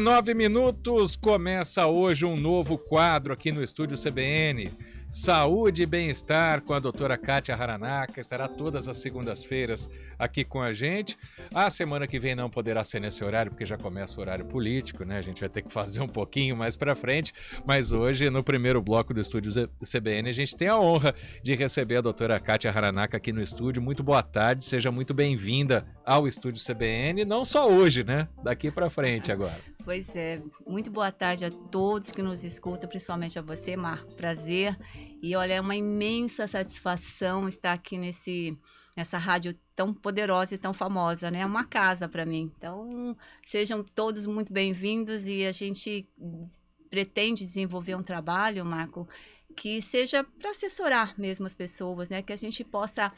9 minutos, começa hoje um novo quadro aqui no Estúdio CBN. Saúde e bem-estar com a doutora Kátia Haranaka, estará todas as segundas-feiras aqui com a gente. A semana que vem não poderá ser nesse horário, porque já começa o horário político, né? A gente vai ter que fazer um pouquinho mais pra frente, mas hoje, no primeiro bloco do Estúdio CBN, a gente tem a honra de receber a doutora Kátia Haranaka aqui no estúdio. Muito boa tarde, seja muito bem-vinda ao Estúdio CBN, não só hoje, né? Daqui pra frente agora. Pois é, muito boa tarde a todos que nos escutam, principalmente a você, Marco, prazer. E olha, é uma imensa satisfação estar aqui nessa rádio tão poderosa e tão famosa, né? É uma casa para mim. Então, sejam todos muito bem-vindos e a gente pretende desenvolver um trabalho, Marco, que seja para assessorar mesmo as pessoas, né? Que a gente possa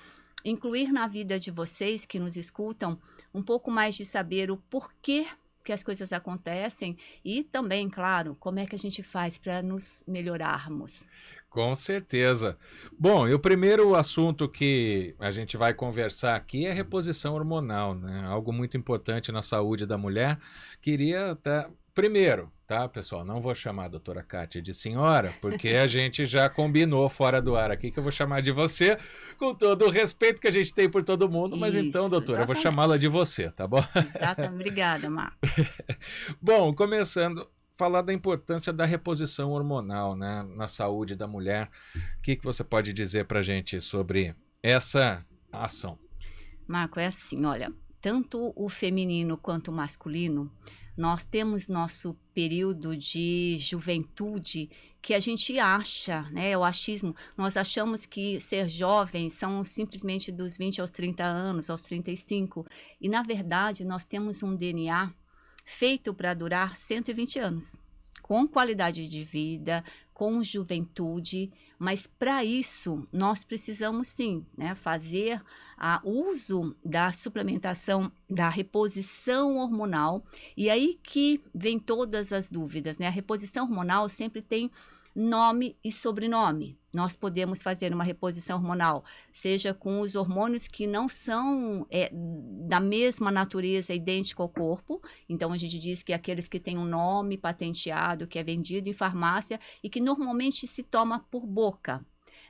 incluir na vida de vocês que nos escutam um pouco mais de saber o porquê que as coisas acontecem e também, claro, como é que a gente faz para nos melhorarmos. Com certeza. Bom, e o primeiro assunto que a gente vai conversar aqui é reposição hormonal, né? Algo muito importante na saúde da mulher. Queria até... Primeiro, tá, pessoal? Não vou chamar a doutora Kátia de senhora, porque a gente já combinou fora do ar aqui que eu vou chamar de você, com todo o respeito que a gente tem por todo mundo, mas Isso, então, doutora, exatamente. eu vou chamá-la de você, tá bom? Exatamente. Obrigada, Marco. Bom, começando, falar da importância da reposição hormonal, né, na saúde da mulher. O que você pode dizer pra gente sobre essa ação? Marco, é assim, olha, tanto o feminino quanto o masculino, nós temos nosso período de juventude que a gente acha, né, o achismo, nós achamos que ser jovem são simplesmente dos 20 aos 30 anos, aos 35, e na verdade nós temos um DNA feito para durar 120 anos, com qualidade de vida, com juventude, mas para isso nós precisamos sim, né, fazer uso da suplementação, da reposição hormonal, e aí que vem todas as dúvidas, né? A reposição hormonal sempre tem nome e sobrenome. Nós podemos fazer uma reposição hormonal, seja com os hormônios que não são da mesma natureza, idêntico ao corpo. Então, a gente diz que aqueles que têm um nome patenteado, que é vendido em farmácia e que normalmente se toma por boca.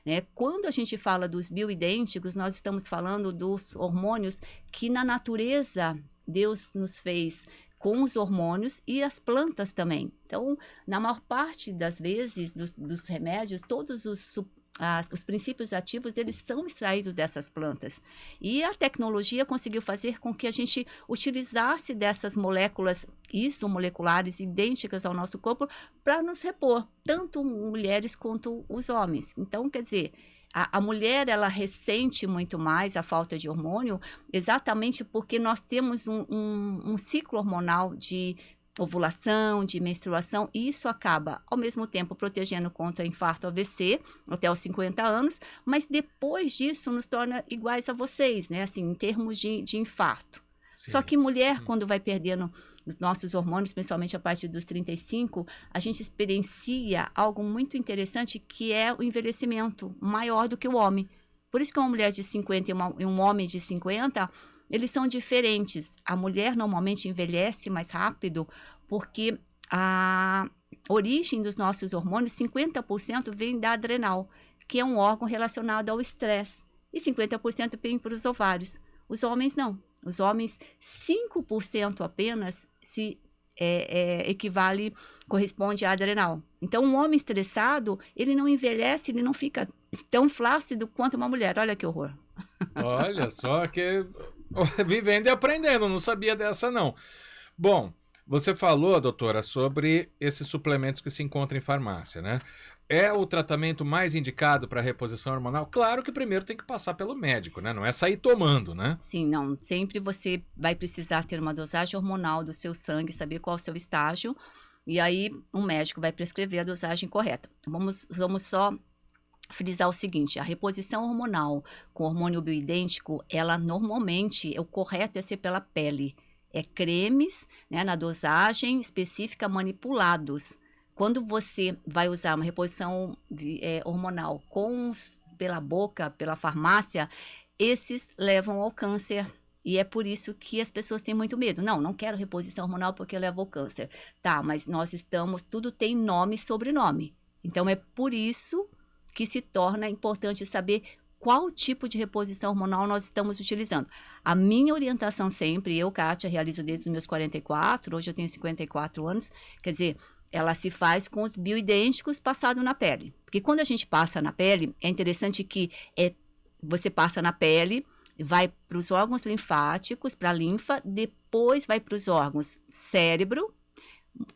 Né? Quando a gente fala dos bioidênticos, nós estamos falando dos hormônios que na natureza Deus nos fez com os hormônios e as plantas também. Então, na maior parte das vezes, dos remédios, todos os princípios ativos, eles são extraídos dessas plantas. E a tecnologia conseguiu fazer com que a gente utilizasse dessas moléculas isomoleculares idênticas ao nosso corpo para nos repor, tanto mulheres quanto os homens. Então, quer dizer, a mulher, ela ressente muito mais a falta de hormônio, exatamente porque nós temos um ciclo hormonal de ovulação, de menstruação, e isso acaba, ao mesmo tempo, protegendo contra infarto AVC, até os 50 anos, mas depois disso nos torna iguais a vocês, né, assim, em termos de infarto. Sim. Só que mulher, quando vai perdendo os nossos hormônios, principalmente a partir dos 35, a gente experiencia algo muito interessante, que é o envelhecimento maior do que o homem. Por isso que uma mulher de 50 e um homem de 50, eles são diferentes. A mulher normalmente envelhece mais rápido, porque a origem dos nossos hormônios, 50% vem da adrenal, que é um órgão relacionado ao estresse, e 50% vem para os ovários. Os homens não. Os homens, 5% apenas corresponde à adrenal. Então, um homem estressado, ele não envelhece, ele não fica tão flácido quanto uma mulher. Olha que horror. Olha só, que vivendo e aprendendo, não sabia dessa não. Bom, você falou, doutora, sobre esses suplementos que se encontram em farmácia, né? É o tratamento mais indicado para reposição hormonal? Claro que primeiro tem que passar pelo médico, né? Não é sair tomando, né? Sim, não. Sempre você vai precisar ter uma dosagem hormonal do seu sangue, saber qual é o seu estágio, e aí um médico vai prescrever a dosagem correta. Vamos só frisar o seguinte: a reposição hormonal com hormônio bioidêntico, ela normalmente, o correto é ser pela pele. É cremes, né, na dosagem específica, manipulados. Quando você vai usar uma reposição hormonal pela boca, pela farmácia, esses levam ao câncer E é por isso que as pessoas têm muito medo. Não quero reposição hormonal porque leva ao câncer. Tá, mas tudo tem nome e sobrenome. Então, é por isso que se torna importante saber qual tipo de reposição hormonal nós estamos utilizando. A minha orientação sempre, eu, Kátia, realizo desde os meus 44, hoje eu tenho 54 anos, quer dizer, ela se faz com os bioidênticos passado na pele. Porque quando a gente passa na pele, é interessante que você passa na pele, vai para os órgãos linfáticos, para a linfa, depois vai para os órgãos cérebro,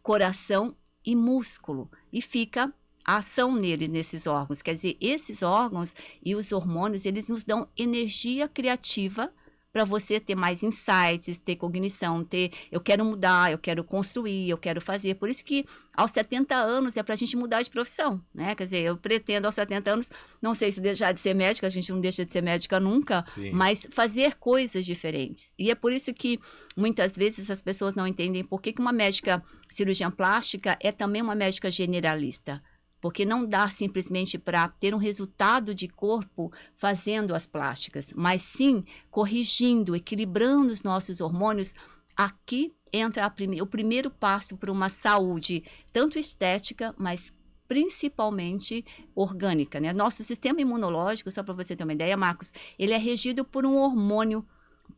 coração e músculo. E fica a ação nesses órgãos. Quer dizer, esses órgãos e os hormônios, eles nos dão energia criativa para você ter mais insights, ter cognição, eu quero mudar, eu quero construir, eu quero fazer. Por isso que aos 70 anos é para a gente mudar de profissão, né? Quer dizer, eu pretendo aos 70 anos, não sei se deixar de ser médica, a gente não deixa de ser médica nunca, Sim. Mas fazer coisas diferentes. E é por isso que muitas vezes as pessoas não entendem por que uma médica cirurgiã plástica é também uma médica generalista. Porque não dá simplesmente para ter um resultado de corpo fazendo as plásticas, mas sim corrigindo, equilibrando os nossos hormônios. Aqui entra o primeiro passo para uma saúde, tanto estética, mas principalmente orgânica, né? Nosso sistema imunológico, só para você ter uma ideia, Marcos, ele é regido por um hormônio,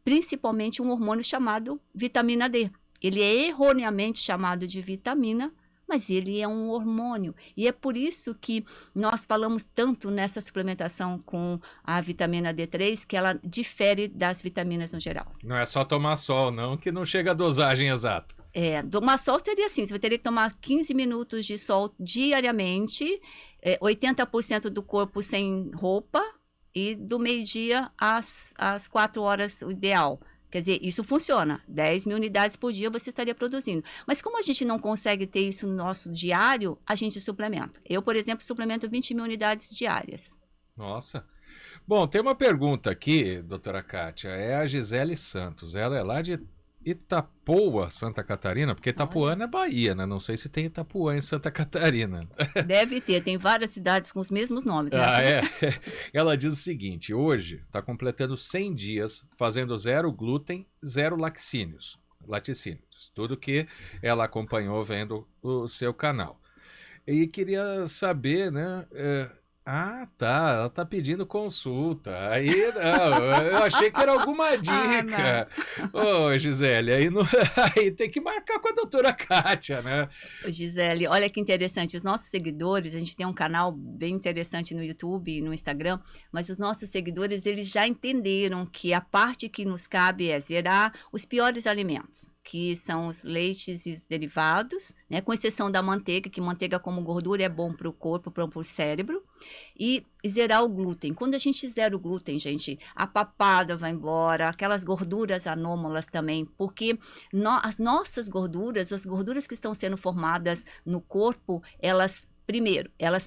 principalmente um hormônio chamado vitamina D. Ele é erroneamente chamado de vitamina, mas ele é um hormônio. E é por isso que nós falamos tanto nessa suplementação com a vitamina D3, que ela difere das vitaminas no geral. Não é só tomar sol, não, que não chega a dosagem exata. Tomar sol seria assim, você teria que tomar 15 minutos de sol diariamente, 80% do corpo sem roupa, e do meio-dia às 4 horas, o ideal. Quer dizer, isso funciona. 10.000 unidades por dia você estaria produzindo. Mas como a gente não consegue ter isso no nosso diário, a gente suplementa. Eu, por exemplo, suplemento 20.000 unidades diárias. Nossa. Bom, tem uma pergunta aqui, doutora Kátia. É a Gisele Santos. Ela é lá de Itapoa, Santa Catarina, porque Itapuã é Bahia, né? Não sei se tem Itapuã em Santa Catarina. Deve ter, tem várias cidades com os mesmos nomes. Né? Ela diz o seguinte: hoje está completando 100 dias fazendo 0 glúten, 0 laticínios, tudo que ela acompanhou vendo o seu canal. E queria saber, né? Tá, ela tá pedindo consulta. Aí, não, eu achei que era alguma dica. Ô, Gisele, aí tem que marcar com a doutora Kátia, né? Gisele, olha que interessante, os nossos seguidores, a gente tem um canal bem interessante no YouTube e no Instagram, mas os nossos seguidores, eles já entenderam que a parte que nos cabe é zerar os piores alimentos, que são os leites e os derivados, né? Com exceção da manteiga, que manteiga como gordura é bom para o corpo, para o cérebro, e zerar o glúten. Quando a gente zera o glúten, gente, a papada vai embora, aquelas gorduras anômalas também, porque as nossas gorduras, as gorduras que estão sendo formadas no corpo, elas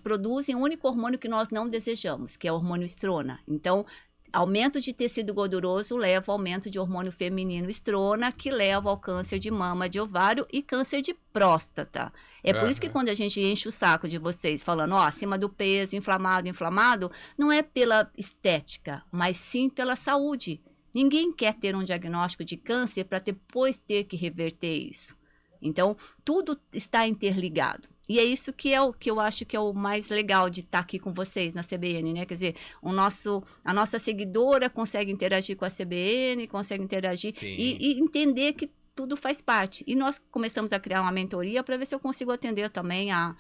produzem o único hormônio que nós não desejamos, que é o hormônio estrona. Então, aumento de tecido gorduroso leva ao aumento de hormônio feminino estrona, que leva ao câncer de mama, de ovário e câncer de próstata. É por isso que quando a gente enche o saco de vocês falando, acima do peso, inflamado, não é pela estética, mas sim pela saúde. Ninguém quer ter um diagnóstico de câncer para depois ter que reverter isso. Então, tudo está interligado. E é isso que eu acho que é o mais legal de estar aqui com vocês na CBN, né? Quer dizer, a nossa seguidora consegue interagir com a CBN, consegue interagir e entender que tudo faz parte. E nós começamos a criar uma mentoria para ver se eu consigo atender também a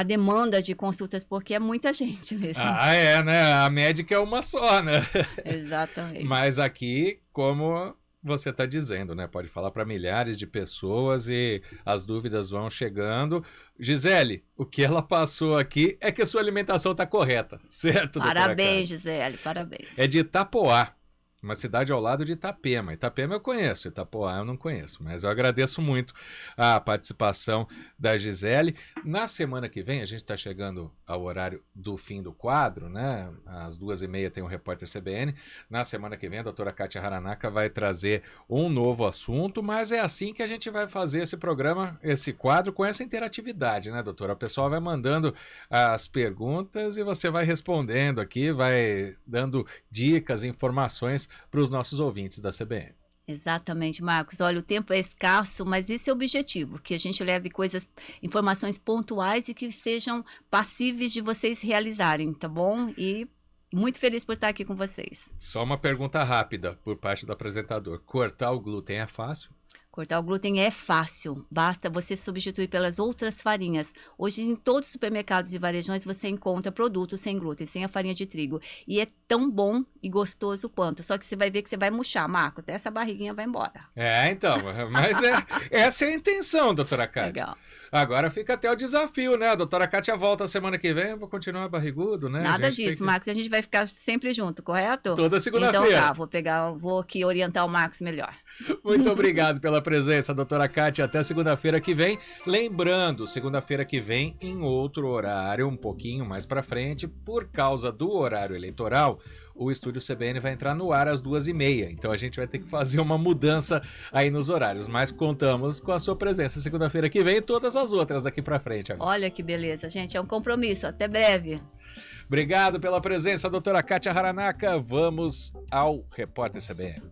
demanda de consultas, porque é muita gente mesmo. Né? A médica é uma só, né? Exatamente. Mas aqui, como você está dizendo, né? Pode falar para milhares de pessoas e as dúvidas vão chegando. Gisele, o que ela passou aqui é que a sua alimentação está correta, certo? Parabéns, Gisele, parabéns. É de Itapoá, uma cidade ao lado de Itapema. Itapema eu conheço, Itapoá eu não conheço, mas eu agradeço muito a participação da Gisele. Na semana que vem, a gente está chegando ao horário do fim do quadro, né? Às 2h30 tem o Repórter CBN. Na semana que vem, a doutora Kátia Haranaka vai trazer um novo assunto, mas é assim que a gente vai fazer esse programa, esse quadro, com essa interatividade, né, doutora? O pessoal vai mandando as perguntas e você vai respondendo aqui, vai dando dicas, informações para os nossos ouvintes da CBN. Exatamente, Marcos. Olha, o tempo é escasso, mas esse é o objetivo, que a gente leve informações pontuais e que sejam passíveis de vocês realizarem, tá bom? E muito feliz por estar aqui com vocês. Só uma pergunta rápida por parte do apresentador. Cortar o glúten é fácil? Cortar o glúten é fácil, basta você substituir pelas outras farinhas. Hoje, em todos os supermercados e varejões, você encontra produtos sem glúten, sem a farinha de trigo. E é tão bom e gostoso quanto. Só que você vai ver que você vai murchar, Marco, até essa barriguinha vai embora. Então, mas essa é a intenção, doutora Kátia. Legal. Agora fica até o desafio, né? A doutora Kátia volta semana que vem, eu vou continuar barrigudo, né? Nada disso, Marcos, a gente vai ficar sempre junto, correto? Toda segunda-feira. Então tá, vou aqui orientar o Marcos melhor. Muito obrigado pela presença, doutora Kátia. Até segunda-feira que vem. Lembrando, segunda-feira que vem, em outro horário, um pouquinho mais para frente, por causa do horário eleitoral, o Estúdio CBN vai entrar no ar às 2h30. Então a gente vai ter que fazer uma mudança aí nos horários. Mas contamos com a sua presença segunda-feira que vem e todas as outras daqui para frente. Agora. Olha que beleza, gente. É um compromisso. Até breve. Obrigado pela presença, doutora Kátia Haranaka. Vamos ao Repórter CBN.